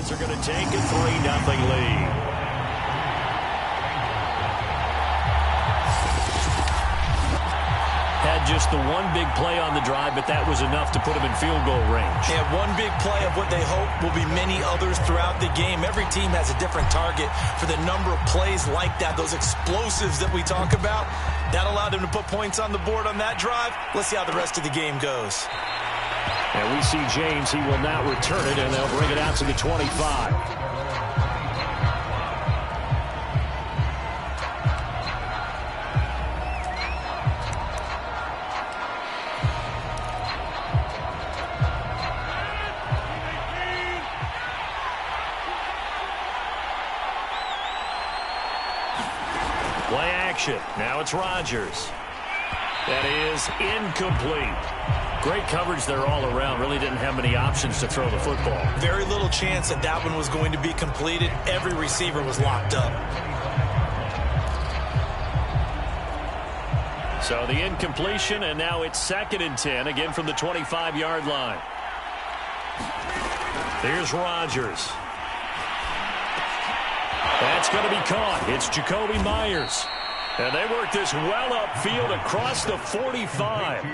Giants are going to take a 3-0 lead. Had just the one big play on the drive, but that was enough to put him in field goal range. Yeah, one big play of what they hope will be many others throughout the game. Every team has a different target for the number of plays like that, those explosives that we talk about. That allowed them to put points on the board on that drive. Let's see how the rest of the game goes. And we see James. He will not return it, and they'll bring it out to the 25. Play action. Now it's Rodgers. That is incomplete. Great coverage there all around. Really didn't have many options to throw the football. Very little chance that that one was going to be completed. Every receiver was locked up. So the incompletion, and now it's 2nd and 10, again from the 25-yard line. Here's Rodgers. That's going to be caught. It's Jacoby Myers. And they work this well upfield across the 45.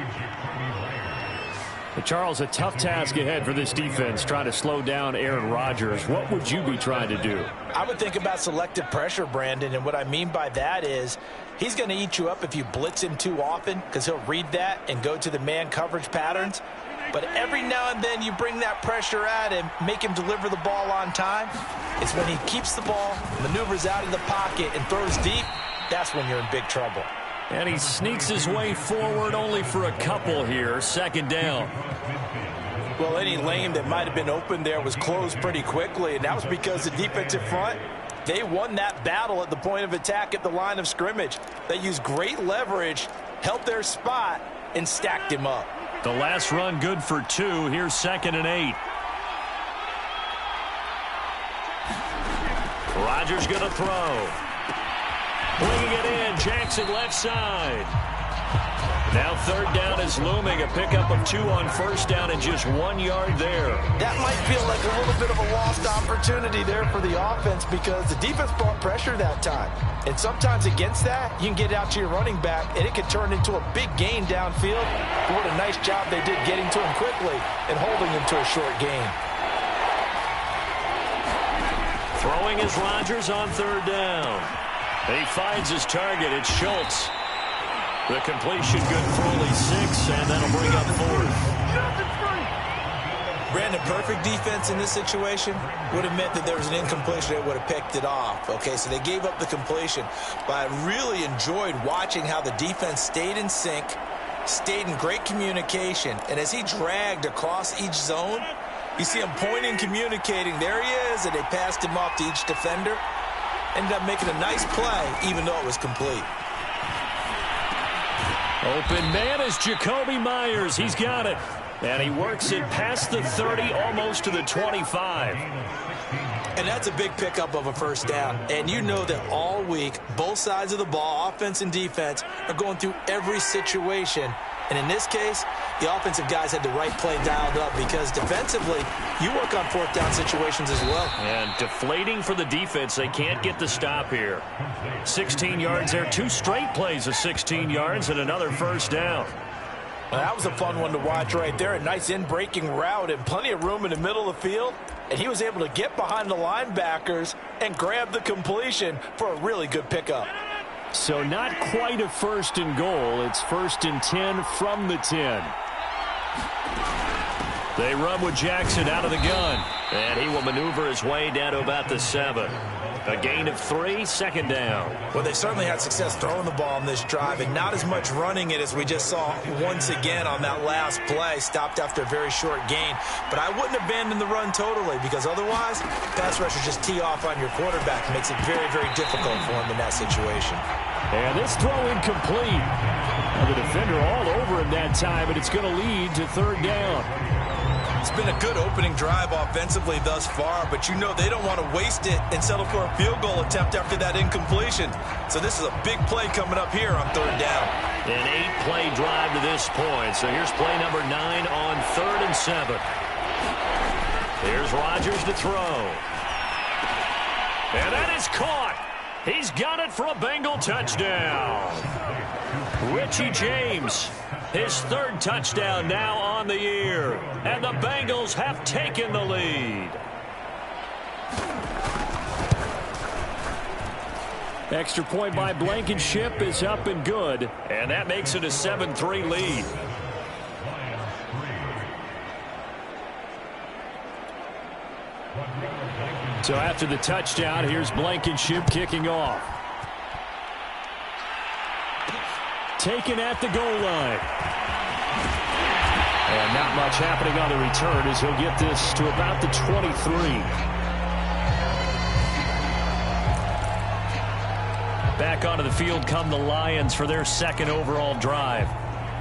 But Charles, a tough task ahead for this defense, trying to slow down Aaron Rodgers. What would you be trying to do? I would think about selective pressure, Brandon, and what I mean by that is he's going to eat you up if you blitz him too often, because he'll read that and go to the man coverage patterns. But every now and then you bring that pressure at him, make him deliver the ball on time. It's when he keeps the ball, maneuvers out of the pocket, and throws deep, that's when you're in big trouble. And he sneaks his way forward only for a couple here. 2nd down. Well, any lane that might have been open there was closed pretty quickly, and that was because the defensive front, they won that battle at the point of attack at the line of scrimmage. They used great leverage, held their spot, and stacked him up. The last run good for 2. Here's 2nd and 8. Rodgers going to throw. Bringing it in, Jackson left side. Now 3rd down is looming. A pickup of 2 on 1st down and just 1 yard there. That might feel like a little bit of a lost opportunity there for the offense because the defense brought pressure that time. And sometimes against that, you can get out to your running back, and it can turn into a big gain downfield. But what a nice job they did getting to him quickly and holding him to a short gain. Throwing is Rodgers on 3rd down. He finds his target. It's Schultz. The completion good for only 6, and that'll bring up 4th. Brandon, perfect defense in this situation would have meant that there was an incompletion that would have picked it off. Okay, so they gave up the completion. But I really enjoyed watching how the defense stayed in sync, stayed in great communication. And as he dragged across each zone, you see him pointing, communicating. There he is, and they passed him off to each defender. Ended up making a nice play, even though it was complete. Open man is Jacoby Myers. He's got it. And he works it past the 30, almost to the 25. And that's a big pickup of a 1st down. And you know that all week, both sides of the ball, offense and defense, are going through every situation. And in this case, the offensive guys had the right play dialed up because defensively, you work on 4th down situations as well. And deflating for the defense. They can't get the stop here. 16 yards there. 2 straight plays of 16 yards and another 1st down. Well, that was a fun one to watch right there. A nice in-breaking route and plenty of room in the middle of the field. And he was able to get behind the linebackers and grab the completion for a really good pickup. So not quite a 1st and goal. It's 1st and 10 from the 10. They run with Jackson out of the gun. And he will maneuver his way down to about the 7. A gain of 3, 2nd down. Well, they certainly had success throwing the ball on this drive, and not as much running it as we just saw once again on that last play. Stopped after a very short gain. But I wouldn't abandon the run totally, because otherwise, pass rushers just tee off on your quarterback. It makes it very, very difficult for him in that situation. And this throw incomplete. And the defender all over him that time, and it's going to lead to 3rd down. It's been a good opening drive offensively thus far, but you know they don't want to waste it and settle for a field goal attempt after that incompletion. So this is a big play coming up here on 3rd down. An 8-play drive to this point. So here's play number 9 on 3rd and 7. Here's Rodgers to throw. And that is caught. He's got it for a Bengal touchdown. Richie James, his third touchdown now on the year. And the Bengals have taken the lead. Extra point by Blankenship is up and good. And that makes it a 7-3 lead. So after the touchdown, here's Blankenship kicking off. Taken at the goal line. And not much happening on the return as he'll get this to about the 23. Back onto the field come the Lions for their second overall drive.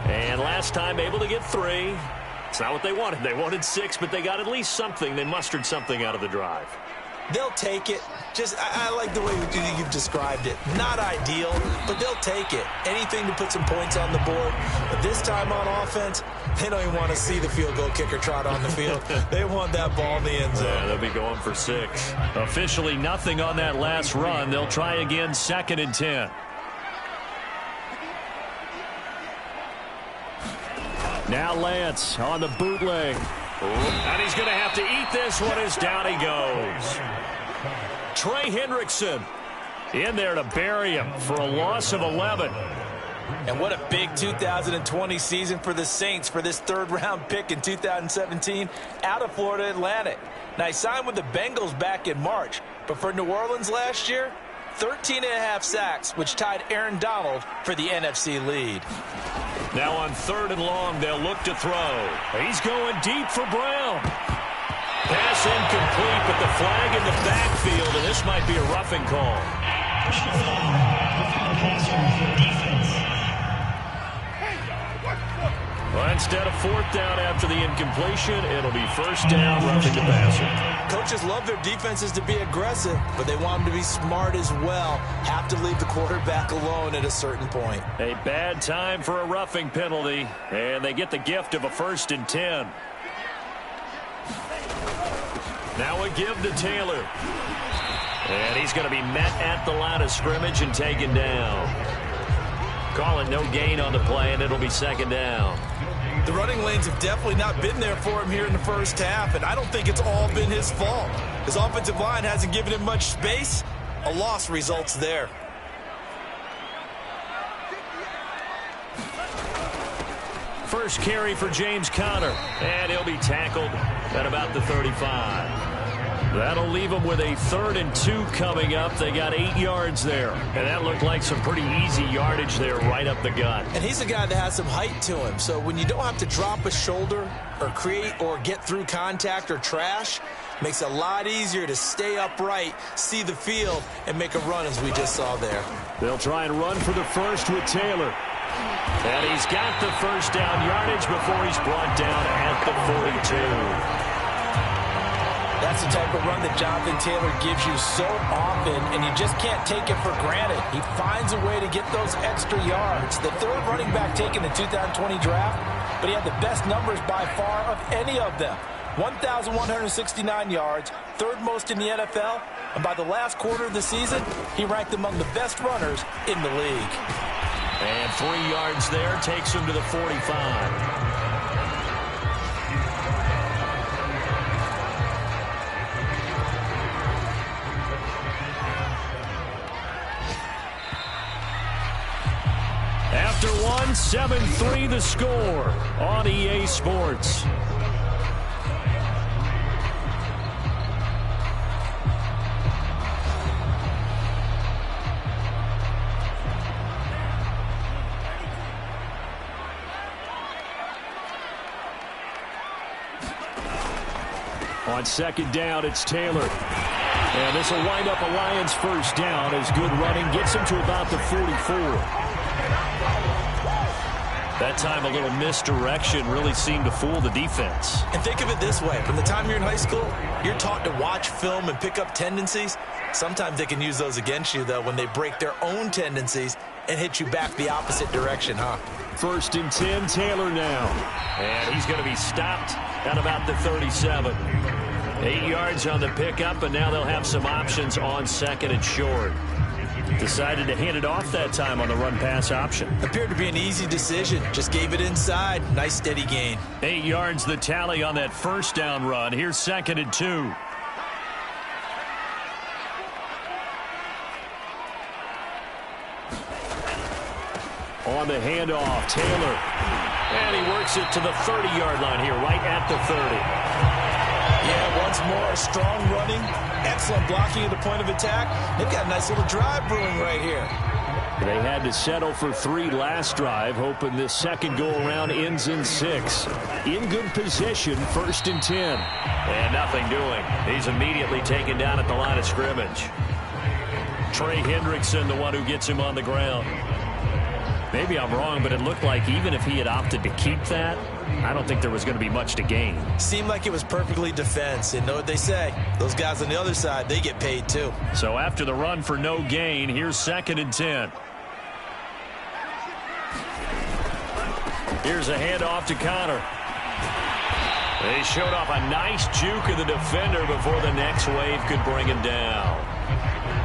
And last time able to get 3. It's not what they wanted. They wanted 6, but they got at least something. They mustered something out of the drive. They'll take it. I like the way you've described it. Not ideal, but they'll take it. Anything to put some points on the board. But this time on offense, they don't even want to see the field goal kicker trot on the field. They want that ball in the end zone. Yeah, they'll be going for 6. Officially nothing on that last run. They'll try again, 2nd and 10. Now Lance on the bootleg. And he's going to have to eat this one as down he goes. Trey Hendrickson in there to bury him for a loss of 11. And what a big 2020 season for the Saints for this third-round pick in 2017 out of Florida Atlantic. Now, he signed with the Bengals back in March, but for New Orleans last year, 13.5 sacks, which tied Aaron Donald for the NFC lead. Now on 3rd and long, they'll look to throw. He's going deep for Brown. Pass incomplete, but the flag in the backfield, and this might be a roughing call. Well, instead of 4th down after the incompletion, it'll be 1st down, roughing the passer. Coaches love their defenses to be aggressive, but they want them to be smart as well. Have to leave the quarterback alone at a certain point. A bad time for a roughing penalty, and they get the gift of a 1st and 10. Now a give to Taylor. And he's going to be met at the line of scrimmage and taken down. Calling no gain on the play, and it'll be 2nd down. The running lanes have definitely not been there for him here in the first half, and I don't think it's all been his fault. His offensive line hasn't given him much space. A loss results there. First carry for James Conner, and he'll be tackled at about the 35. That'll leave them with a 3rd and 2 coming up. They got 8 yards there, and that looked like some pretty easy yardage there right up the gut. And he's a guy that has some height to him, so when you don't have to drop a shoulder or create or get through contact or trash, makes it a lot easier to stay upright, see the field, and make a run as we just saw there. They'll try and run for the first with Taylor. And he's got the 1st down yardage before he's brought down at the 42. That's the type of run that Jonathan Taylor gives you so often, and you just can't take it for granted. He finds a way to get those extra yards. The 3rd running back taken in the 2020 draft, but he had the best numbers by far of any of them. 1,169 yards, 3rd most in the NFL, and by the last quarter of the season, he ranked among the best runners in the league. And 3 yards there takes him to the 45. After 1, 7-3 the score on EA Sports. On 2nd down, it's Taylor. And this will wind up a Lions 1st down as good running gets him to about the 44. That time a little misdirection really seemed to fool the defense. And think of it this way. From the time you're in high school, you're taught to watch film and pick up tendencies. Sometimes they can use those against you, though, when they break their own tendencies and hit you back the opposite direction, huh? 1st and 10, Taylor now. And he's going to be stopped at about the 37. 8 yards on the pickup, and now they'll have some options on 2nd and short. Decided to hand it off that time on the run-pass option. Appeared to be an easy decision. Just gave it inside. Nice steady gain. 8 yards the tally on that first down run. Here's 2nd and 2. On the handoff, Taylor. And he works it to the 30-yard line here, right at the 30. Yeah, once more, a strong running, excellent blocking at the point of attack. They've got a nice little drive brewing right here. They had to settle for 3 last drive, hoping this second go-around ends in 6. In good position, 1st and 10. And nothing doing. He's immediately taken down at the line of scrimmage. Trey Hendrickson, the one who gets him on the ground. Maybe I'm wrong, but it looked like even if he had opted to keep that, I don't think there was going to be much to gain. Seemed like it was perfectly defense. And know what they say? Those guys on the other side, they get paid too. So after the run for no gain, here's 2nd and 10. Here's a handoff to Connor. They showed off a nice juke of the defender before the next wave could bring him down.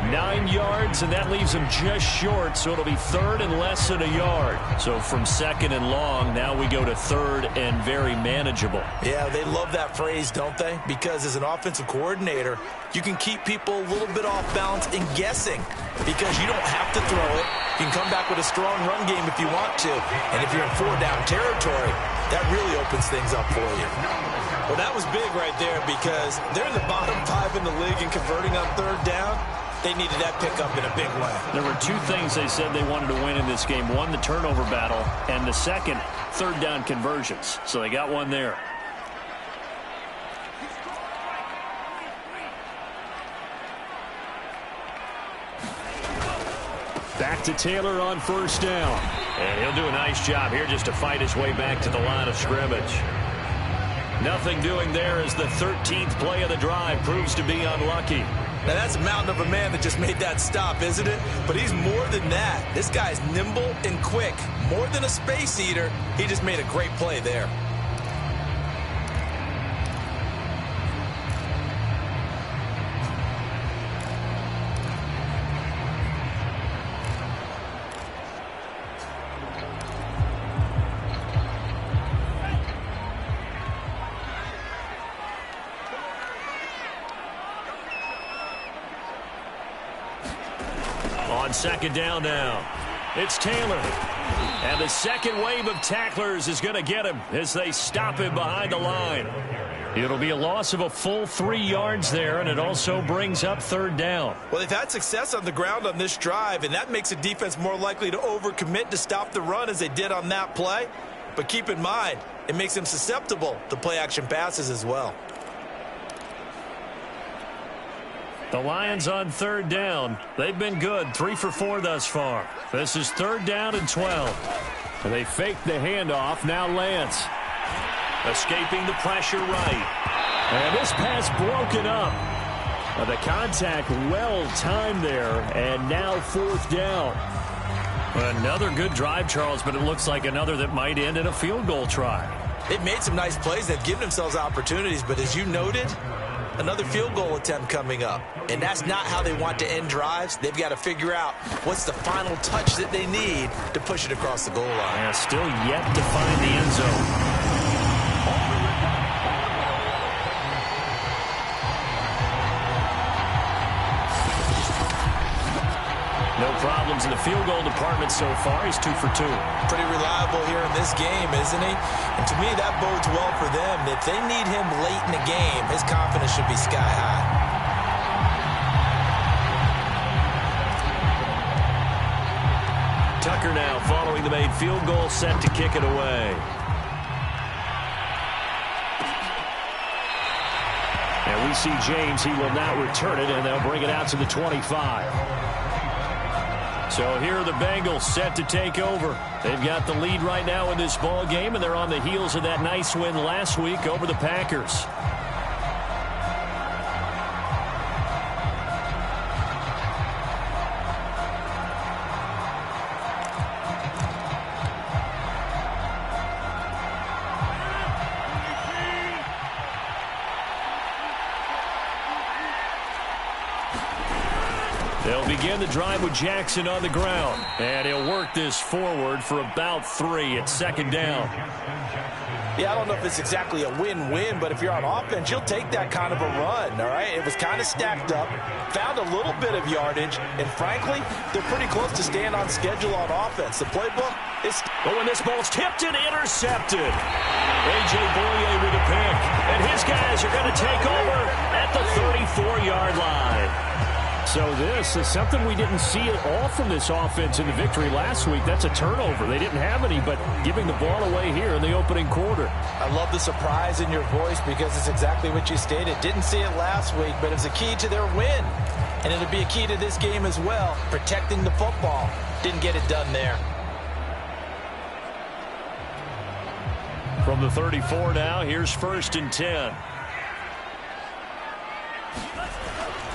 9 yards, and that leaves him just short, so it'll be 3rd and less than a yard. So from 2nd and long, now we go to 3rd and very manageable. Yeah, they love that phrase, don't they? Because as an offensive coordinator, you can keep people a little bit off balance and guessing because you don't have to throw it. You can come back with a strong run game if you want to. And if you're in 4-down territory, that really opens things up for you. Well, that was big right there because they're in the bottom 5 in the league and converting on 3rd down. They needed that pickup in a big way. There were 2 things they said they wanted to win in this game. One, the turnover battle, and the second, 3rd down conversions. So they got one there. Back to Taylor on 1st down. And he'll do a nice job here just to fight his way back to the line of scrimmage. Nothing doing there as the 13th play of the drive proves to be unlucky. Now, that's a mountain of a man that just made that stop, isn't it? But he's more than that. This guy's nimble and quick. More than a space eater, he just made a great play there. On 2nd down now, it's Taylor. And the second wave of tacklers is going to get him as they stop him behind the line. It'll be a loss of a full 3 yards there, and it also brings up 3rd down. Well, they've had success on the ground on this drive, and that makes the defense more likely to overcommit to stop the run as they did on that play. But keep in mind, it makes them susceptible to play-action passes as well. The Lions on 3rd down. They've been good, 3 for 4 thus far. This is 3rd down and 12. And they fake the handoff. Now Lance escaping the pressure right. And this pass broken up. The contact well timed there. And now 4th down. Another good drive, Charles, but it looks like another that might end in a field goal try. They've made some nice plays. They've given themselves opportunities, but as you noted, another field goal attempt coming up. And that's not how they want to end drives. They've got to figure out what's the final touch that they need to push it across the goal line. Yeah, still yet to find the end zone. No problems in the field goal department so far. He's 2 for 2. Pretty reliable here in this game, isn't he? And to me, that bodes well for them. If they need him late in the game, his confidence should be sky high. Tucker now following the made field goal, set to kick it away. And we see James. He will not return it, and they'll bring it out to the 25. So here are the Bengals set to take over. They've got the lead right now in this ball game, and they're on the heels of that nice win last week over the Packers. begin the drive with Jackson on the ground. And he'll work this forward for about 3 at second down. Yeah, I don't know if it's exactly a win-win, but if you're on offense, you'll take that kind of a run, all right? It was kind of stacked up, found a little bit of yardage, and frankly, they're pretty close to staying on schedule on offense. The playbook is... Oh, and this ball's tipped and intercepted. A.J. Bouye with a pick, and his guys are going to take over at the 34-yard line. So this is something we didn't see at all from this offense in the victory last week. That's a turnover. They didn't have any, but giving the ball away here in the opening quarter. I love the surprise in your voice because it's exactly what you stated. Didn't see it last week, but it's a key to their win. And it'll be a key to this game as well, protecting the football. Didn't get it done there. From the 34 now, here's 1st and 10.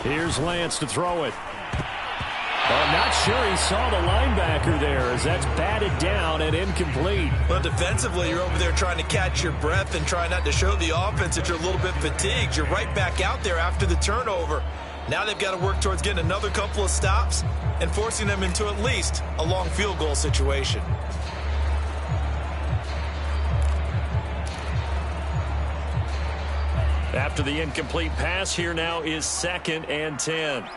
Here's Lance to throw it. I'm not sure he saw the linebacker there as that's batted down and incomplete. Well, defensively, you're over there trying to catch your breath and try not to show the offense that you're a little bit fatigued. You're right back out there after the turnover. Now they've got to work towards getting another couple of stops and forcing them into at least a long field goal situation. After the incomplete pass, here now is 2nd and 10.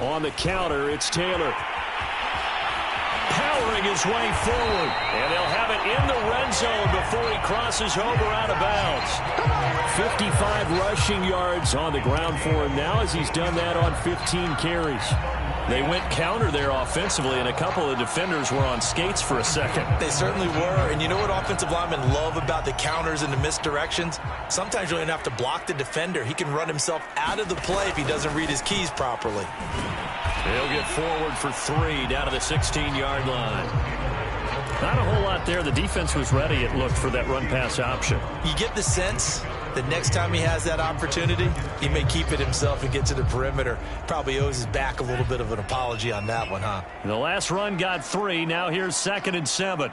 On the counter, it's Taylor. Powering his way forward. And they'll have it in the red zone before he crosses over out of bounds. 55 rushing yards on the ground for him now as he's done that on 15 carries. They went counter there offensively, and a couple of defenders were on skates for a second. They certainly were, and you know what offensive linemen love about the counters and the misdirections? Sometimes you don't even have to block the defender. He can run himself out of the play if he doesn't read his keys properly. They'll get forward for 3 down to the 16-yard line. Not a whole lot there. The defense was ready, it looked, for that run-pass option. You get the sense that next time he has that opportunity, he may keep it himself and get to the perimeter. Probably owes his back a little bit of an apology on that one, huh? And the last run got 3. Now here's 2nd and 7.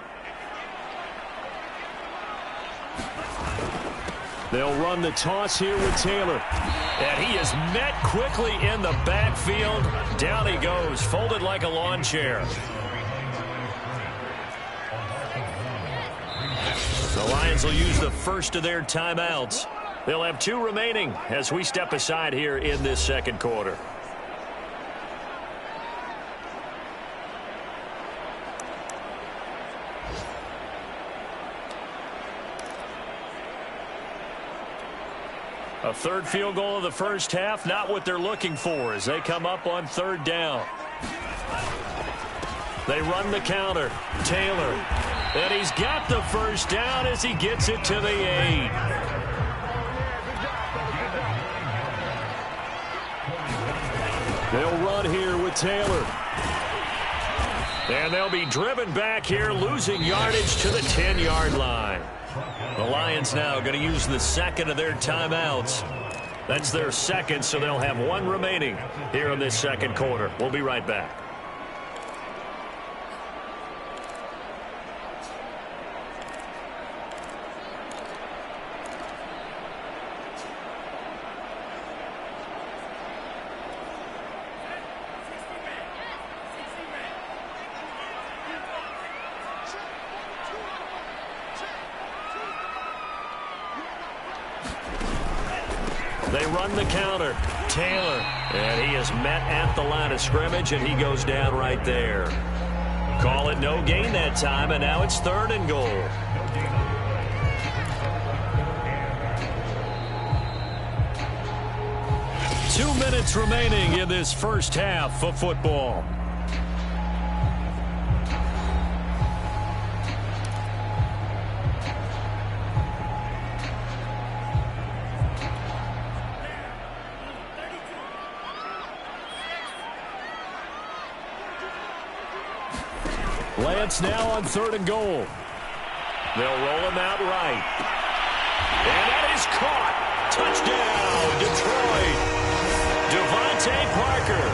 They'll run the toss here with Taylor. And he is met quickly in the backfield. Down he goes, folded like a lawn chair. The Lions will use the first of their timeouts. They'll have 2 remaining as we step aside here in this second quarter. A third field goal of the first half, not what they're looking for as they come up on 3rd down. They run the counter. Taylor. And he's got the first down as he gets it to the 8. They'll run here with Taylor. And they'll be driven back here, losing yardage to the 10-yard line. The Lions now going to use the second of their timeouts. That's their second, so they'll have 1 remaining here in this second quarter. We'll be right back. They run the counter. Taylor. And he is met at the line of scrimmage, and he goes down right there. Call it no gain that time, and now it's 3rd and goal. Two minutes remaining in this first half of football. Lance now on 3rd and goal. They'll roll him out right. And that is caught. Touchdown, Detroit. Devontae Parker,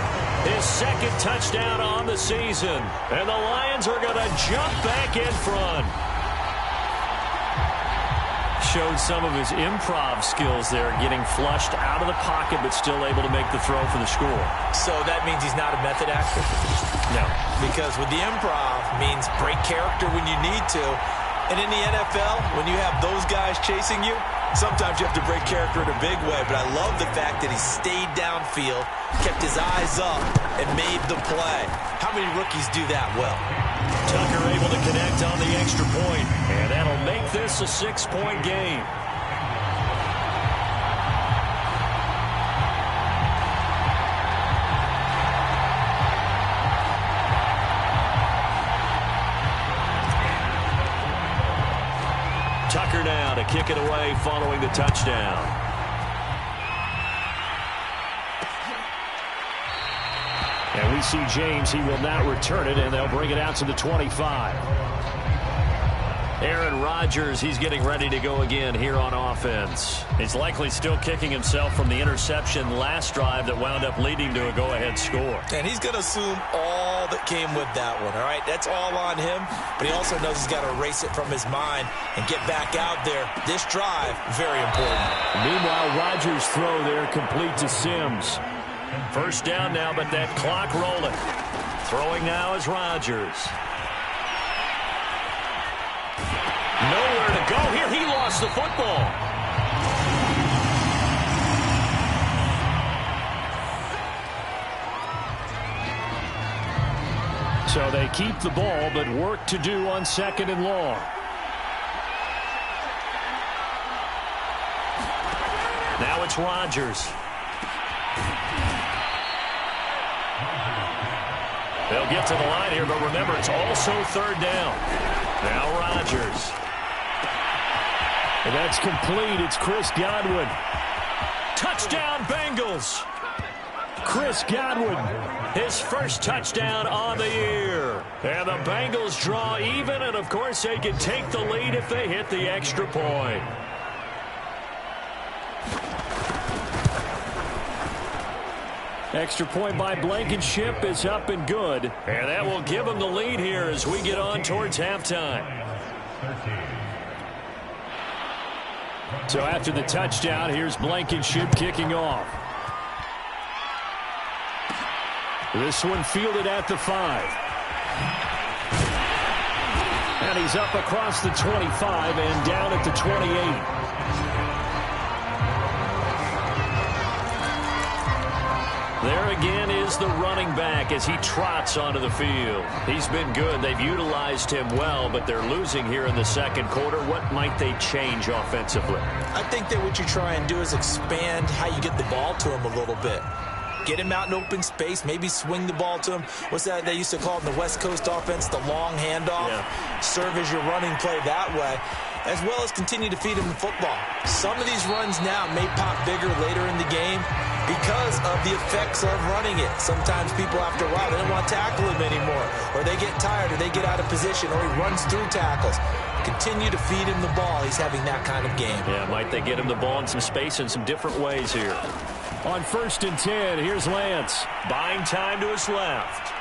his 2nd touchdown on the season. And the Lions are going to jump back in front. showed some of his improv skills there, getting flushed out of the pocket but still able to make the throw for the score. So that means he's not a method actor? No. Because with the improv means break character when you need to. And in the NFL, when you have those guys chasing you, sometimes you have to break character in a big way. But I love the fact that he stayed downfield, kept his eyes up, and made the play. How many rookies do that well? Tucker able to connect on the extra point, and that'll make this a 6-point game. Tucker now to kick it away following the touchdown. And we see James. He will not return it, and they'll bring it out to the 25. Aaron Rodgers, he's getting ready to go again here on offense. He's likely still kicking himself from the interception last drive that wound up leading to a go-ahead score. And he's going to assume all that came with that one, all right? That's all on him, but he also knows he's got to erase it from his mind and get back out there. This drive, very important. Meanwhile, Rodgers' throw there complete to Sims. First down now, but that clock rolling. Throwing now is Rodgers. Nowhere to go here. He lost the football. So they keep the ball, but work to do on 2nd and long. Now it's Rodgers. They'll get to the line here, but remember, it's also 3rd down. Now Rodgers. And that's complete. It's Chris Godwin. Touchdown, Bengals. Chris Godwin. His first touchdown on the year. And the Bengals draw even, and of course they can take the lead if they hit the extra point. Extra point by Blankenship is up and good. And that will give them the lead here as we get on towards halftime. So after the touchdown, here's Blankenship kicking off. This one fielded at the 5. And he's up across the 25 and down at the 28. There again is the running back as he trots onto the field. He's been good. They've utilized him well, but they're losing here in the 2nd quarter. What might they change offensively? I think that what you try and do is expand how you get the ball to him a little bit. Get him out in open space, maybe swing the ball to him. What's that they used to call it in the West Coast offense, the long handoff? Yeah. Serve as your running play that way, as well as continue to feed him the football. Some of these runs now may pop bigger later in the game because of the effects of running it. Sometimes people, after a while, they don't want to tackle him anymore, or they get tired, or they get out of position, or he runs through tackles. Continue to feed him the ball. He's having that kind of game. Yeah, might they get him the ball in some space in some different ways here. On 1st and 10, here's Lance. Buying time to his left.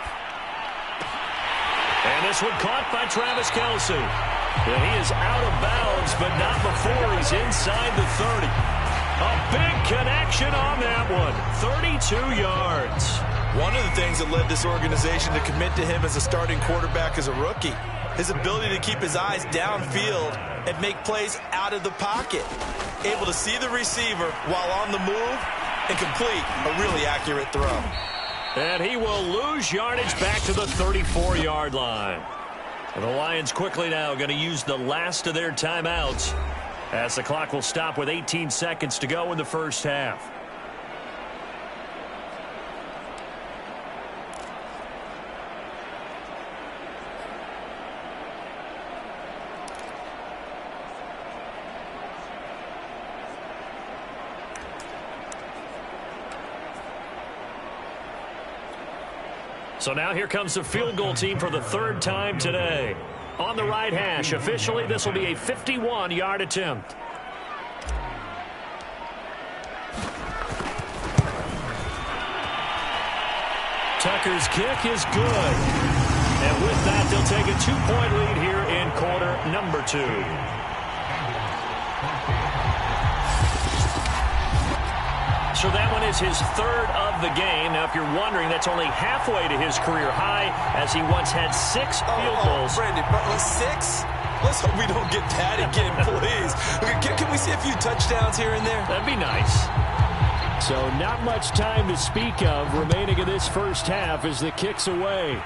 And this one caught by Travis Kelce. And he is out of bounds, but not before he's inside the 30. A big connection on that one. 32 yards. One of the things that led this organization to commit to him as a starting quarterback as a rookie, his ability to keep his eyes downfield and make plays out of the pocket. Able to see the receiver while on the move and complete a really accurate throw. And he will lose yardage back to the 34-yard line. And the Lions quickly now going to use the last of their timeouts as the clock will stop with 18 seconds to go in the first half. So now here comes the field goal team for the 3rd time today. On the right hash, officially this will be a 51-yard attempt. Tucker's kick is good. And with that, they'll take a 2-point lead here in quarter number 2. So that one is his third of the game. Now, if you're wondering, that's only halfway to his career high, as he once had 6 field goals. Brandon, but 6? Let's hope we don't get that again, please. Can we see a few touchdowns here and there? That'd be nice. So not much time to speak of remaining in this first half as the kick's away.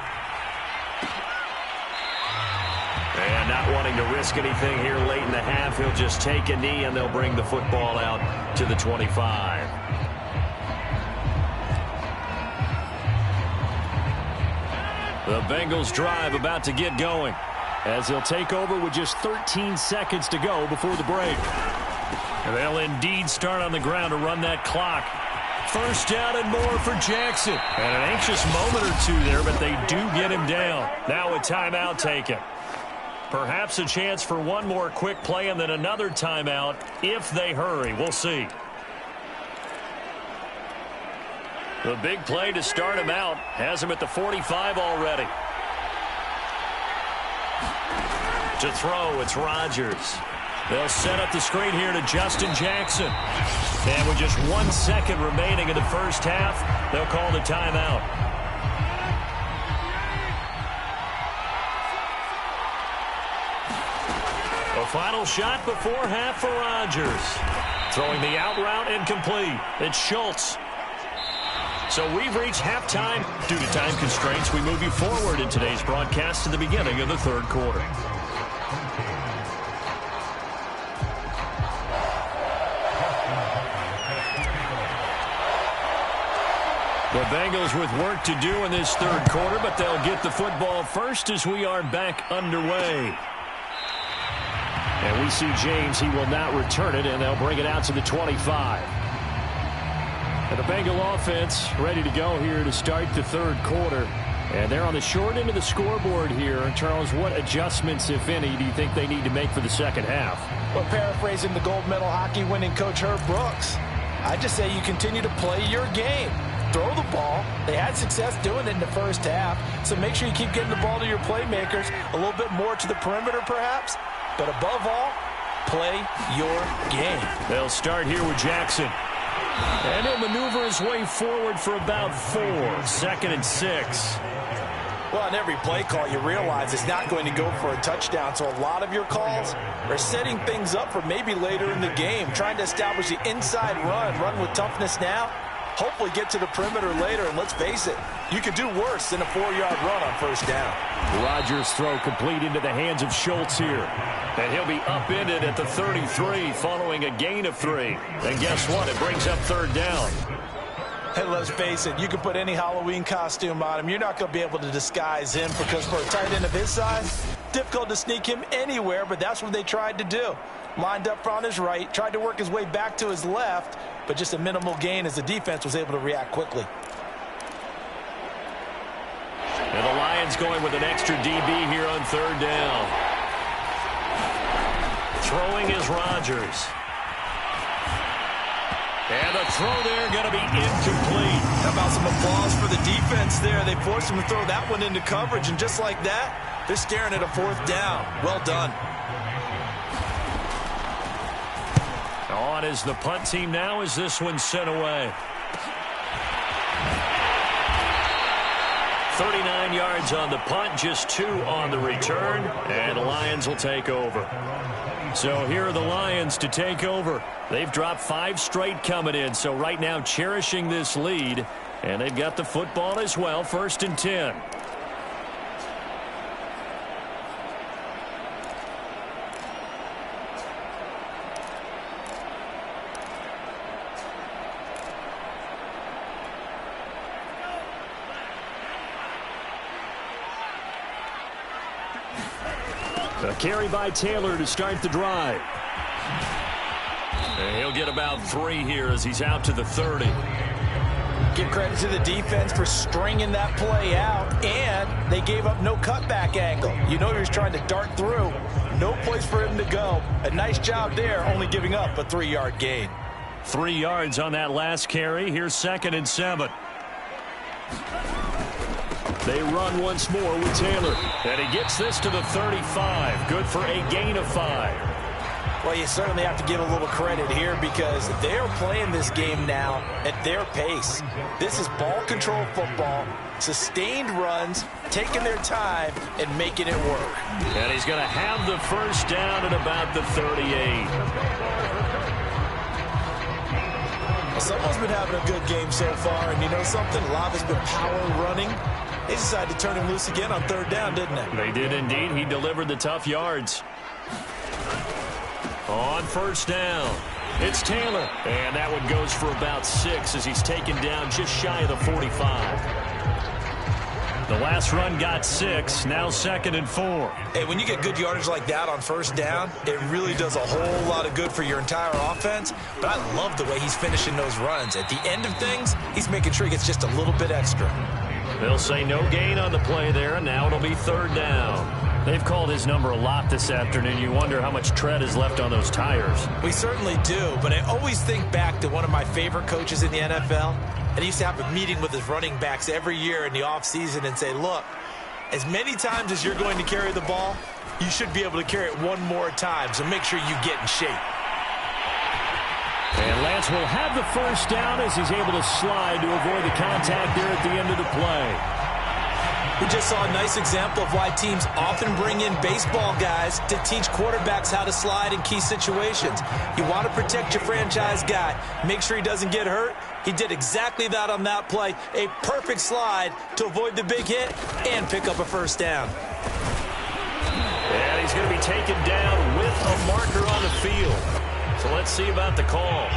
And not wanting to risk anything here late in the half, he'll just take a knee and they'll bring the football out to the 25. The Bengals drive about to get going, as they'll take over with just 13 seconds to go before the break. And they'll indeed start on the ground to run that clock. First down and more for Jackson. And an anxious moment or two there, but they do get him down. Now a timeout taken. Perhaps a chance for one more quick play and then another timeout if they hurry. We'll see. The big play to start him out has him at the 45 already. To throw, it's Rodgers. They'll set up the screen here to Justin Jackson. And with just 1 second remaining in the first half, they'll call the timeout. A final shot before half for Rodgers. Throwing the out route incomplete. It's Schultz. So we've reached halftime. Due to time constraints, we move you forward in today's broadcast to the beginning of the third quarter. The Bengals with work to do in this third quarter, but they'll get the football first as we are back underway. And we see James. He will not return it, and they'll bring it out to the 25. And the Bengal offense ready to go here to start the third quarter. And they're on the short end of the scoreboard here. And Charles, what adjustments, if any, do you think they need to make for the second half? Well, paraphrasing the gold medal hockey winning coach Herb Brooks, I just say you continue to play your game. Throw the ball. They had success doing it in the first half. So make sure you keep getting the ball to your playmakers, a little bit more to the perimeter perhaps. But above all, play your game. They'll start here with Jackson. And he'll maneuver his way forward for about 4. 2nd and 6. Well, on every play call, you realize it's not going to go for a touchdown. So a lot of your calls are setting things up for maybe later in the game, trying to establish the inside run with toughness now. Hopefully get to the perimeter later, and let's face it, you could do worse than a 4-yard run on first down. Rodgers' throw complete into the hands of Schultz here. And he'll be upended at the 33 following a gain of 3. And guess what? It brings up third down. And let's face it, you can put any Halloween costume on him. You're not going to be able to disguise him because for a tight end of his size, difficult to sneak him anywhere, but that's what they tried to do. Lined up on his right, tried to work his way back to his left, but just a minimal gain as the defense was able to react quickly. And the Lions going with an extra DB here on third down. Throwing is Rodgers. And the throw there going to be incomplete. How about some applause for the defense there? They forced him to throw that one into coverage, and just like that, they're staring at a 4th down. Well done. On is the punt team now as this one's sent away. 39 yards on the punt, just 2 on the return, and the Lions will take over. So here are the Lions to take over. They've dropped 5 straight coming in, so right now cherishing this lead, and they've got the football as well, 1st and 10. A carry by Taylor to start the drive. And he'll get about 3 here as he's out to the 30. Give credit to the defense for stringing that play out, and they gave up no cutback angle. You know he was trying to dart through. No place for him to go. A nice job there, only giving up a 3-yard gain. 3 yards on that last carry. Here's 2nd and 7. They run once more with Taylor. And he gets this to the 35. Good for a gain of 5. Well, you certainly have to give a little credit here because they're playing this game now at their pace. This is ball control football, sustained runs, taking their time, and making it work. And he's going to have the first down at about the 38. Someone's been having a good game so far, and you know something? A lot has been power running. They decided to turn him loose again on third down, didn't they? They did indeed. He delivered the tough yards. On first down, it's Taylor. And that one goes for about 6 as he's taken down just shy of the 45. The last run got 6, now 2nd and 4. Hey, when you get good yardage like that on first down, it really does a whole lot of good for your entire offense. But I love the way he's finishing those runs. At the end of things, he's making sure he gets just a little bit extra. They'll say no gain on the play there, and now it'll be third down. They've called his number a lot this afternoon. You wonder how much tread is left on those tires. We certainly do, but I always think back to one of my favorite coaches in the NFL. And he used to have a meeting with his running backs every year in the offseason and say, look, as many times as you're going to carry the ball, you should be able to carry it one more time, so make sure you get in shape. And Lance will have the first down as he's able to slide to avoid the contact there at the end of the play. We just saw a nice example of why teams often bring in baseball guys to teach quarterbacks how to slide in key situations. You want to protect your franchise guy. Make sure he doesn't get hurt. He did exactly that on that play. A perfect slide to avoid the big hit and pick up a first down. And he's going to be taken down with a marker on the field. So let's see about the call.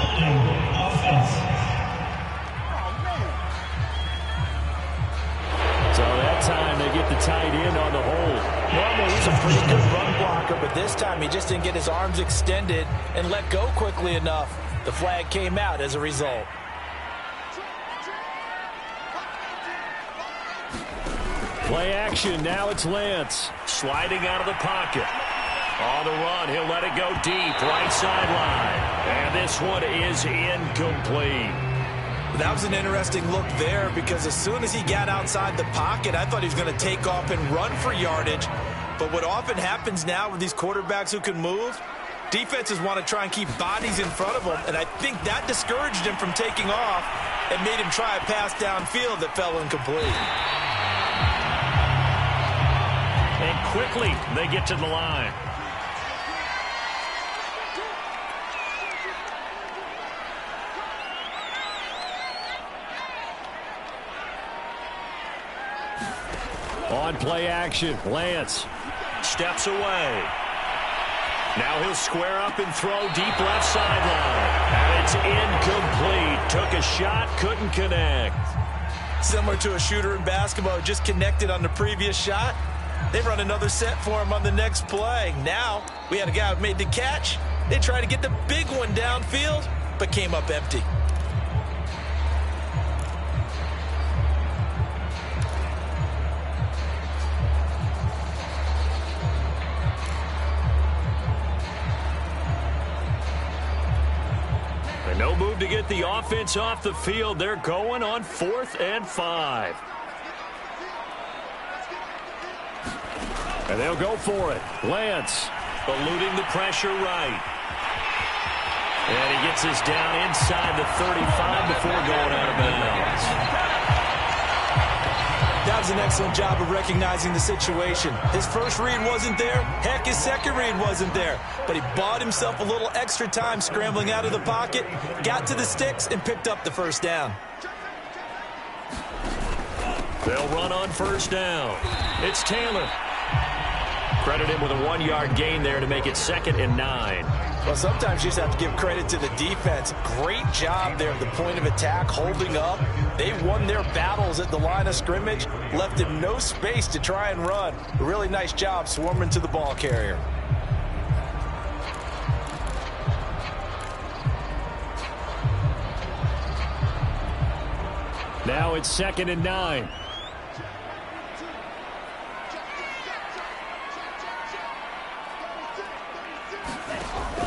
So that time they get the tight end on the hold. Normally he's a pretty good run blocker, but this time he just didn't get his arms extended and let go quickly enough. The flag came out as a result. Play action, now it's Lance. Sliding out of the pocket. On the run, he'll let it go deep, right sideline. And this one is incomplete. That was an interesting look there because as soon as he got outside the pocket, I thought he was going to take off and run for yardage. But what often happens now with these quarterbacks who can move, defenses want to try and keep bodies in front of him, and I think that discouraged him from taking off and made him try a pass downfield that fell incomplete. And quickly, they get to the line. On play action, Lance steps away. Now he'll square up and throw deep left sideline. And it's incomplete. Took a shot, couldn't connect. Similar to a shooter in basketball who just connected on the previous shot. They run another set for him on the next play. Now we had a guy who made the catch. They tried to get the big one downfield, but came up empty. No move to get the offense off the field. They're going on 4th and 5. And they'll go for it. Lance eluding the pressure right. And he gets this down inside the 35 before going out of bounds. That was an excellent job of recognizing the situation. His first read wasn't there. Heck, his second read wasn't there. But he bought himself a little extra time scrambling out of the pocket, got to the sticks, and picked up the first down. They'll run on first down. It's Taylor. Credit him with a 1-yard gain there to make it 2nd and 9. Well, sometimes you just have to give credit to the defense. Great job there at the point of attack, holding up. They won their battles at the line of scrimmage, left him no space to try and run. A really nice job swarming to the ball carrier. Now it's 2nd and 9.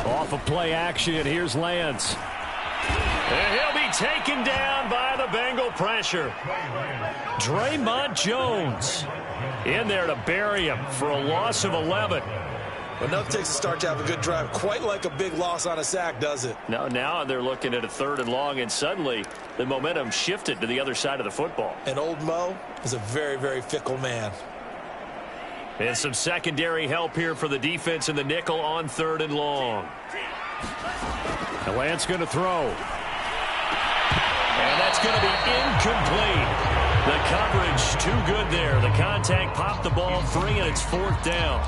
Off of play action, here's Lance. And he'll be taken down by the Bengal pressure. Draymond Jones in there to bury him for a loss of 11. But nothing takes a start to have a good drive. Quite like a big loss on a sack, does it? Now they're looking at a 3rd and long, and suddenly the momentum shifted to the other side of the football. And old Mo is a very, very fickle man. And some secondary help here for the defense in the nickel on 3rd and long. And Lance going to throw. And that's going to be incomplete. The coverage too good there. The contact popped the ball free, and it's 4th down.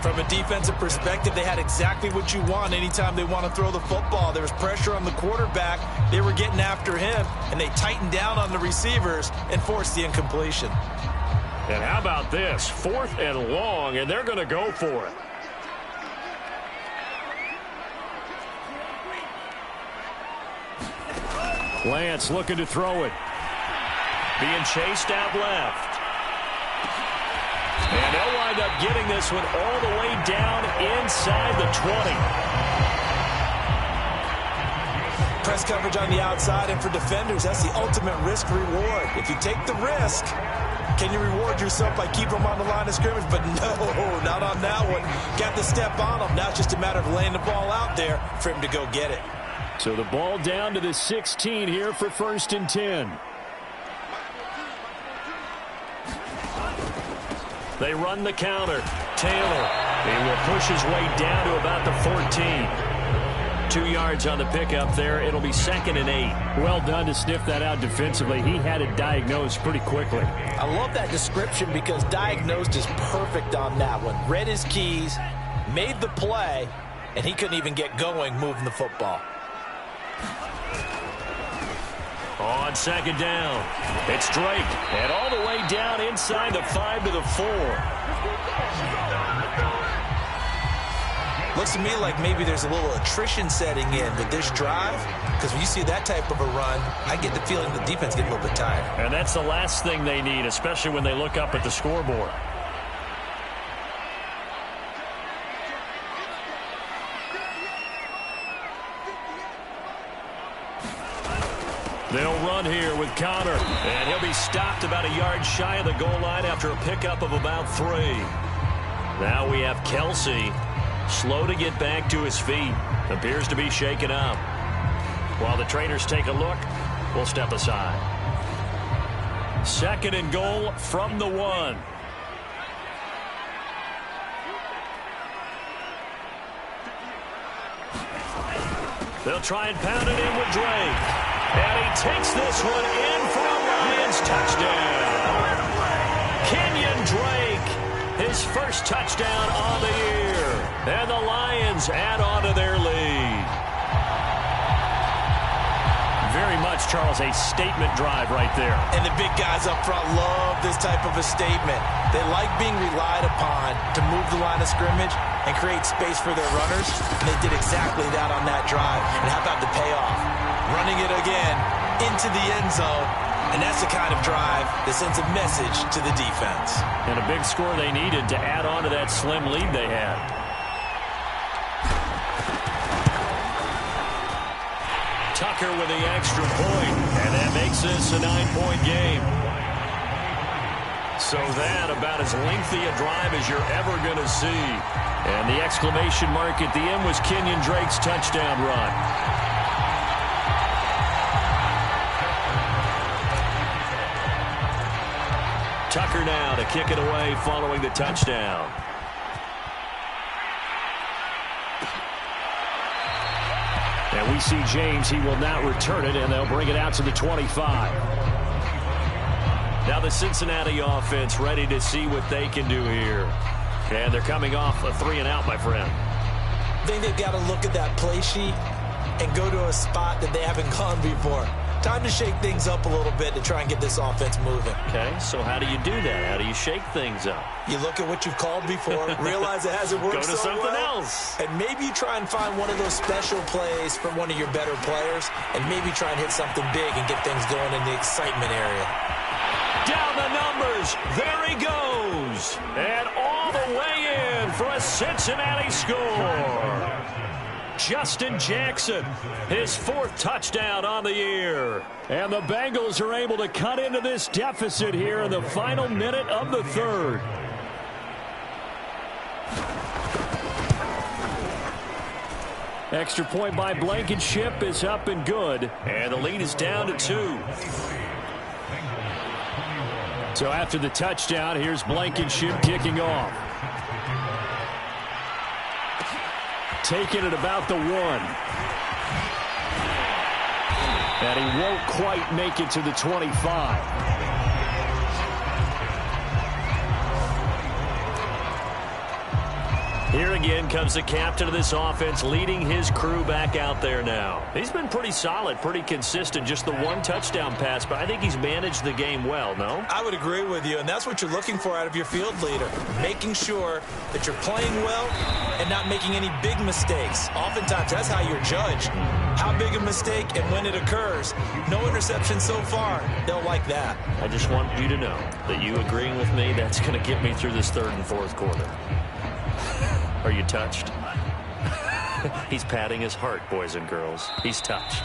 From a defensive perspective, they had exactly what you want anytime they want to throw the football. There was pressure on the quarterback. They were getting after him, and they tightened down on the receivers and forced the incompletion. And how about this? 4th and long, and they're going to go for it. Lance looking to throw it. Being chased out left. And they'll wind up getting this one all the way down inside the 20. Press coverage on the outside, and for defenders, that's the ultimate risk-reward. If you take the risk, can you reward yourself by keeping them on the line of scrimmage? But no, not on that one. Got the step on them. Now it's just a matter of laying the ball out there for him to go get it. So the ball down to the 16 here for 1st and 10. They run the counter. Taylor, he will push his way down to about the 14. 2 yards on the pickup there. It'll be 2nd and 8. Well done to sniff that out defensively. He had it diagnosed pretty quickly. I love that description because diagnosed is perfect on that one. Read his keys, made the play, and he couldn't even get going moving the football. On 2nd down, it's Drake, and all the way down inside the 5 to the 4. Looks to me like maybe there's a little attrition setting in with this drive, because when you see that type of a run, I get the feeling the defense gets a little bit tired. And that's the last thing they need, especially when they look up at the scoreboard. They'll run here with Connor, and he'll be stopped about a yard shy of the goal line after a pickup of about 3. Now we have Kelsey, slow to get back to his feet. Appears to be shaken up. While the Traders take a look, we'll step aside. 2nd and goal from the 1. They'll try and pound it in with Drake. And he takes this one in for a Lions touchdown. Kenyon Drake, his first touchdown on the year. And the Lions add on to their lead. Very much, Charles, a statement drive right there. And the big guys up front love this type of a statement. They like being relied upon to move the line of scrimmage and create space for their runners. And they did exactly that on that drive. And how about the payoff? Running it again into the end zone. And that's the kind of drive that sends a message to the defense. And a big score they needed to add on to that slim lead they had. Tucker with the extra point, and that makes this a 9-point game. So that about as lengthy a drive as you're ever going to see. And the exclamation mark at the end was Kenyon Drake's touchdown run. Tucker now to kick it away following the touchdown. And we see James. He will not return it, and they'll bring it out to the 25. Now the Cincinnati offense ready to see what they can do here. And they're coming off a 3-and-out, my friend. I think they've got to look at that play sheet and go to a spot that they haven't gone before. Time to shake things up a little bit to try and get this offense moving. Okay, so how do you do that? How do you shake things up? You look at what you've called before, realize it hasn't worked Go to so something well, else. and maybe you try and find one of those special plays from one of your better players, and maybe try and hit something big and get things going in the excitement area. Down the numbers. There he goes. And all the way in for a Cincinnati score. Justin Jackson, his 4th touchdown on the year. And the Bengals are able to cut into this deficit here in the final minute of the 3rd. Extra point by Blankenship is up and good. And the lead is down to 2. So after the touchdown, here's Blankenship kicking off. Taking it about the 1. And he won't quite make it to the 25. Here again comes the captain of this offense, leading his crew back out there now. He's been pretty solid, pretty consistent, just the 1 touchdown pass, but I think he's managed the game well, no? I would agree with you, and that's what you're looking for out of your field leader, making sure that you're playing well and not making any big mistakes. Oftentimes, that's how you're judged. How big a mistake and when it occurs. No interception so far. They'll like that. I just want you to know that you agreeing with me, that's going to get me through this 3rd and 4th quarter. Are you touched? He's patting his heart, boys and girls. He's touched.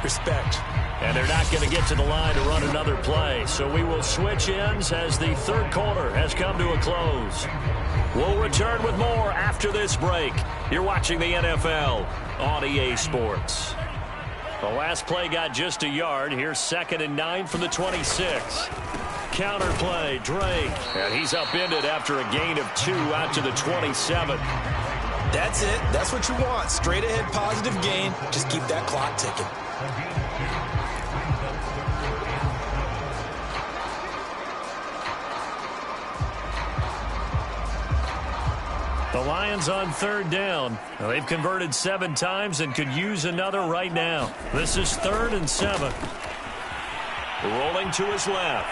Respect. And they're not going to get to the line to run another play. So we will switch ends as the 3rd quarter has come to a close. We'll return with more after this break. You're watching the NFL on EA Sports. The last play got just a yard. Here's 2nd and 9 from the 26. Counter play, Drake. And he's upended after a gain of 2 out to the 27. That's it. That's what you want. Straight ahead positive gain. Just keep that clock ticking. The Lions on 3rd down. They've converted 7 times and could use another right now. This is 3rd and 7. Rolling to his left.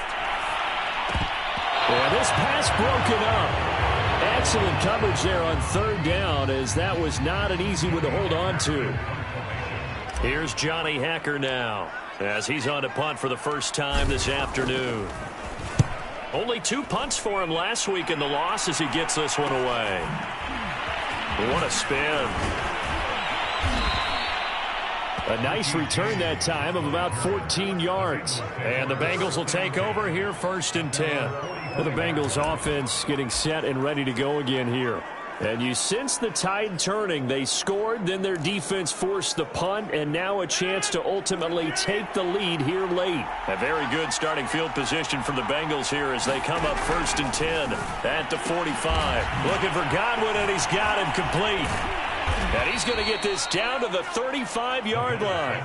Yeah, this pass broken up. Excellent coverage there on 3rd down, as that was not an easy one to hold on to. Here's Johnny Hacker now, as he's on to punt for the first time this afternoon. Only 2 punts for him last week in the loss as he gets this one away. What a spin. A nice return that time of about 14 yards. And the Bengals will take over here 1st and 10. Well, the Bengals offense getting set and ready to go again here. And you sense the tide turning. They scored, then their defense forced the punt, and now a chance to ultimately take the lead here late. A very good starting field position for the Bengals here as they come up 1st and 10 at the 45. Looking for Godwin, and he's got him complete. And he's going to get this down to the 35-yard line.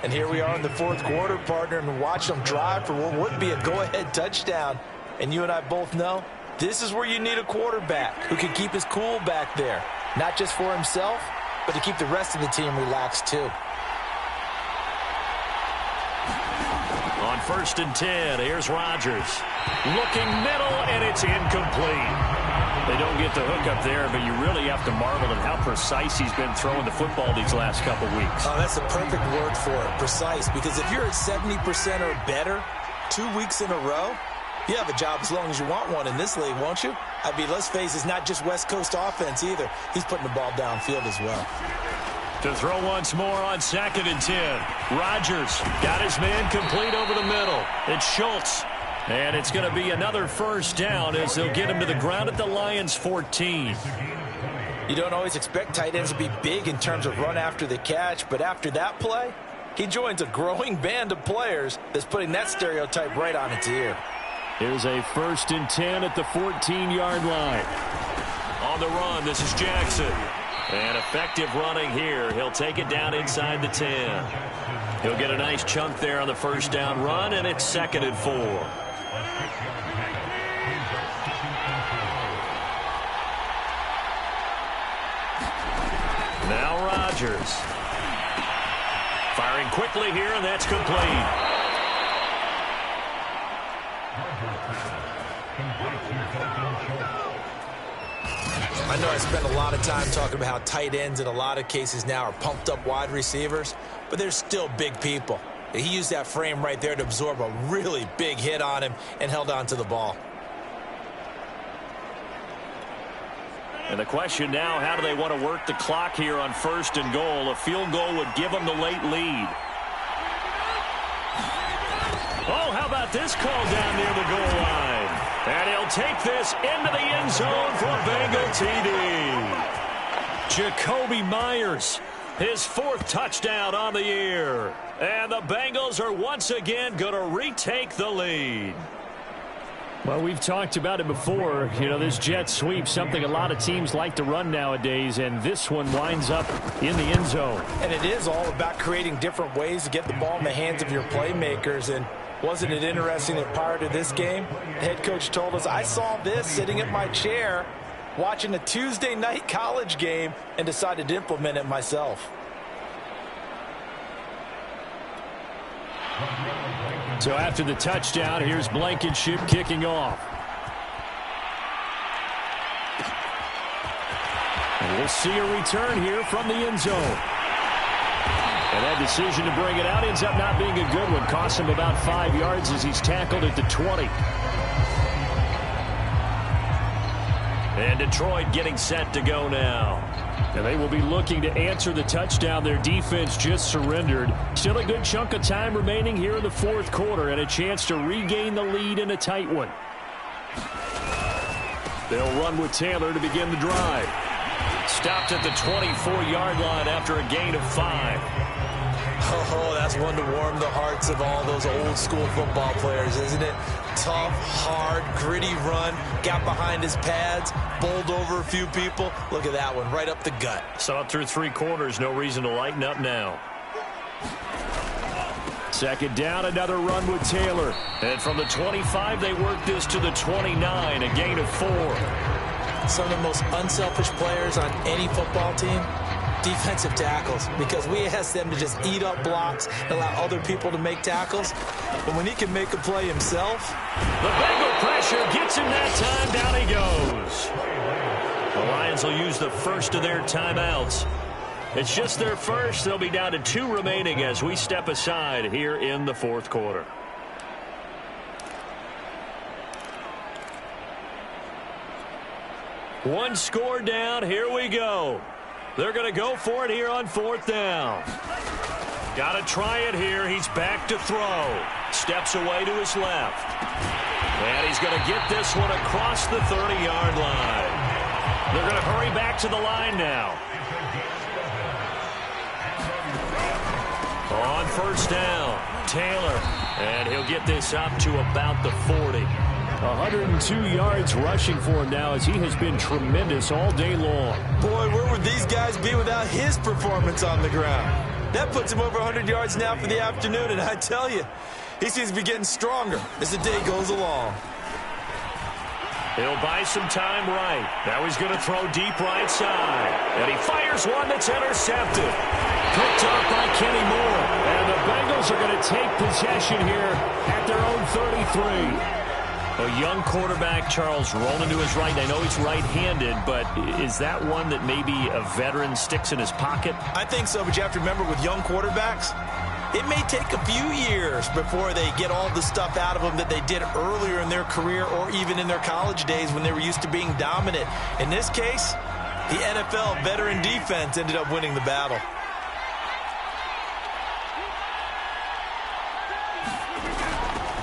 And here we are in the 4th quarter, partner, and watch them drive for what would be a go-ahead touchdown. And you and I both know this is where you need a quarterback who can keep his cool back there. Not just for himself, but to keep the rest of the team relaxed too. On 1st and 10, here's Rodgers. Looking middle, and it's incomplete. They don't get the hook up there, but you really have to marvel at how precise he's been throwing the football these last couple weeks. Oh, that's the perfect word for it, precise. Because if you're at 70% or better 2 weeks in a row, you have a job as long as you want one in this league, won't you? I mean, let's face it, it's not just West Coast offense either. He's putting the ball downfield as well. To throw once more on 2nd and 10. Rodgers got his man complete over the middle. It's Schultz. And it's going to be another 1st down as they'll get him to the ground at the Lions' 14. You don't always expect tight ends to be big in terms of run after the catch, but after that play, he joins a growing band of players that's putting that stereotype right on its ear. Here's a 1st and 10 at the 14-yard line. On the run, this is Jackson. And effective running here. He'll take it down inside the 10. He'll get a nice chunk there on the 1st down run, and it's 2nd and 4. Now Rodgers. Firing quickly here, and that's complete. I know I spent a lot of time talking about how tight ends in a lot of cases now are pumped up wide receivers, but they're still big people. He used that frame right there to absorb a really big hit on him and held on to the ball. And the question now, how do they want to work the clock here on 1st and goal? A field goal would give them the late lead. Oh, how about this call down near the goal line? And he'll He'll take this into the end zone for a Bengal TD. Jakobi Meyers, his 4th touchdown on the year. And the Bengals are once again going to retake the lead. Well, we've talked about it before. You know, this jet sweep, something a lot of teams like to run nowadays, and this one winds up in the end zone. And it is all about creating different ways to get the ball in the hands of your playmakers. And wasn't it interesting that prior to this game, the head coach told us, I saw this sitting at my chair watching a Tuesday night college game and decided to implement it myself. So after the touchdown, here's Blankenship kicking off. And we'll see a return here from the end zone. And that decision to bring it out ends up not being a good one. Costs him about 5 yards as he's tackled at the 20. And Detroit getting set to go now. And they will be looking to answer the touchdown their defense just surrendered. Still a good chunk of time remaining here in the 4th quarter and a chance to regain the lead in a tight one. They'll run with Taylor to begin the drive. Stopped at the 24-yard line after a gain of 5. Oh, that's one to warm the hearts of all those old school football players, isn't it? Tough, hard, gritty run, got behind his pads, bowled over a few people. Look at that one, right up the gut. Saw it through 3 quarters, no reason to lighten up now. 2nd down, another run with Taylor. And from the 25, they work this to the 29, a gain of 4. Some of the most unselfish players on any football team, defensive tackles, because we ask them to just eat up blocks and allow other people to make tackles. But when he can make a play himself. The Bengal pressure gets him that time. Down he goes. The Lions will use the first of their timeouts. It's just their first. They'll be down to 2 remaining as we step aside here in the 4th quarter. One score down. Here we go. They're going to go for it here on 4th down. Got to try it here. He's back to throw. Steps away to his left. And he's going to get this one across the 30-yard line. They're going to hurry back to the line now. On 1st down, Taylor. And he'll get this up to about the 40. 102 yards rushing for him now as he has been tremendous all day long. Boy, where would these guys be without his performance on the ground? That puts him over 100 yards now for the afternoon, and I tell you, he seems to be getting stronger as the day goes along. He'll buy some time right. Now he's going to throw deep right side. And he fires one that's intercepted. Picked up by Kenny Moore. And the Bengals are going to take possession here at their own 33. A young quarterback, Charles, rolling to his right. I know he's right-handed, but is that one that maybe a veteran sticks in his pocket? I think so, but you have to remember with young quarterbacks, it may take a few years before they get all the stuff out of them that they did earlier in their career or even in their college days when they were used to being dominant. In this case, the NFL veteran defense ended up winning the battle.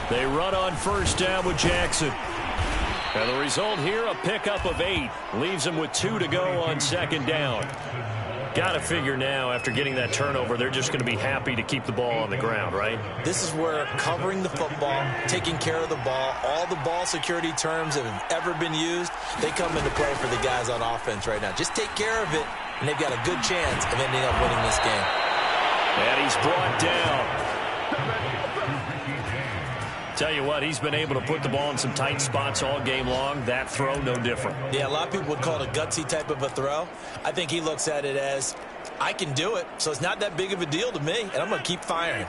They run on 1st down with Jackson. And the result here, a pickup of 8. Leaves them with 2 to go on 2nd down. Got to figure now, after getting that turnover, they're just going to be happy to keep the ball on the ground, right? This is where covering the football, taking care of the ball, all the ball security terms that have ever been used, they come into play for the guys on offense right now. Just take care of it, and they've got a good chance of ending up winning this game. And he's brought down. Tell you what, he's been able to put the ball in some tight spots all game long. That throw, no different. Yeah, a lot of people would call it a gutsy type of a throw. I think he looks at it as, I can do it, so it's not that big of a deal to me, and I'm going to keep firing.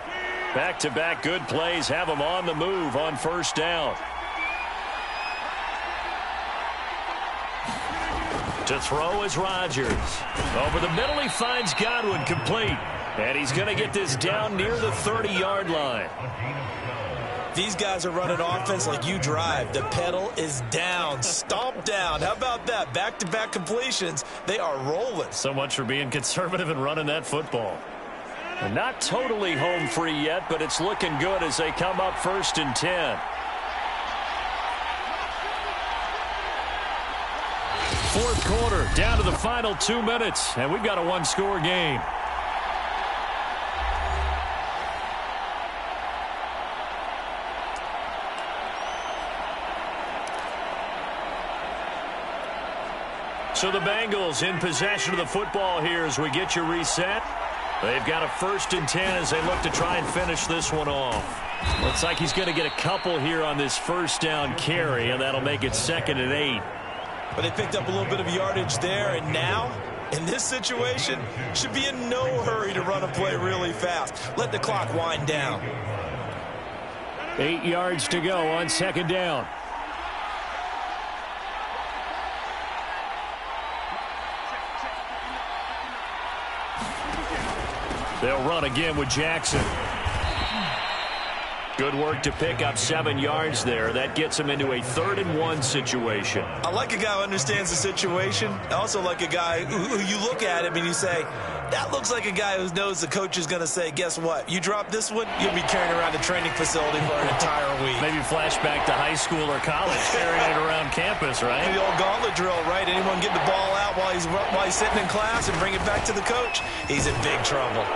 Back-to-back good plays have him on the move on 1st down. To throw is Rodgers. Over the middle, he finds Godwin complete. And he's going to get this down near the 30-yard line. These guys are running offense like you drive. The pedal is down, stomp down. How about that? Back-to-back completions. They are rolling. So much for being conservative and running that football. And not totally home free yet, but it's looking good as they come up 1st and 10. Fourth quarter, down to the final 2 minutes, and we've got a one-score game. So the Bengals in possession of the football here as we get you reset. They've got a 1st and 10 as they look to try and finish this one off. Looks like he's going to get a couple here on this first down carry, and that'll make it 2nd and 8. But they picked up a little bit of yardage there, and now, in this situation, should be in no hurry to run a play really fast. Let the clock wind down. 8 yards to go on 2nd down. They'll run again with Jackson. Good work to pick up 7 yards there. That gets him into a 3rd and 1 situation. I like a guy who understands the situation. I also like a guy who you look at him and you say, that looks like a guy who knows the coach is going to say, guess what? You drop this one, you'll be carrying around the training facility for an entire week. Maybe flashback to high school or college, carrying it around campus, right? The old gauntlet drill, right? Anyone get the ball out while he's sitting in class and bring it back to the coach? He's in big trouble.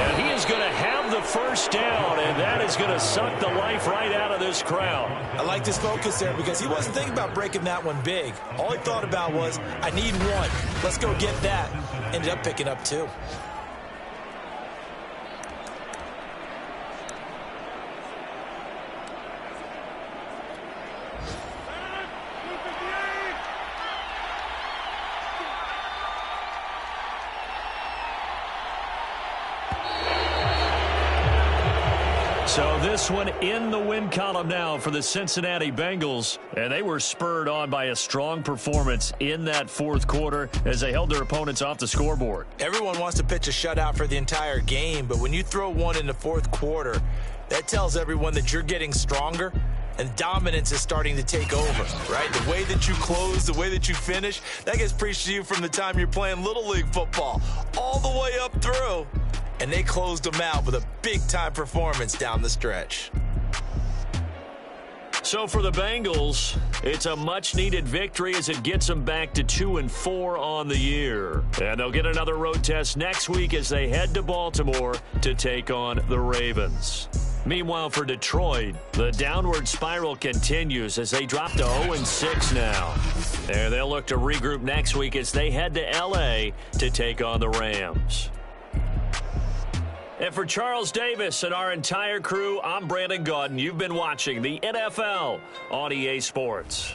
And he is going to have the first down, and that is going to suck the life right out of this crowd. I like his focus there because he wasn't thinking about breaking that one big. All he thought about was, I need one. Let's go get that. Ended up picking up 2. So this one in the win column now for the Cincinnati Bengals. And they were spurred on by a strong performance in that 4th quarter as they held their opponents off the scoreboard. Everyone wants to pitch a shutout for the entire game, but when you throw one in the 4th quarter, that tells everyone that you're getting stronger and dominance is starting to take over, right? The way that you close, the way that you finish, that gets preached to you from the time you're playing Little League football all the way up through. And they closed them out with a big-time performance down the stretch. So for the Bengals, it's a much-needed victory as it gets them back to 2-4 on the year. And they'll get another road test next week as they head to Baltimore to take on the Ravens. Meanwhile, for Detroit, the downward spiral continues as they drop to 0-6 now. And they'll look to regroup next week as they head to L.A. to take on the Rams. And for Charles Davis and our entire crew, I'm Brandon Gaudin. You've been watching the NFL on EA Sports.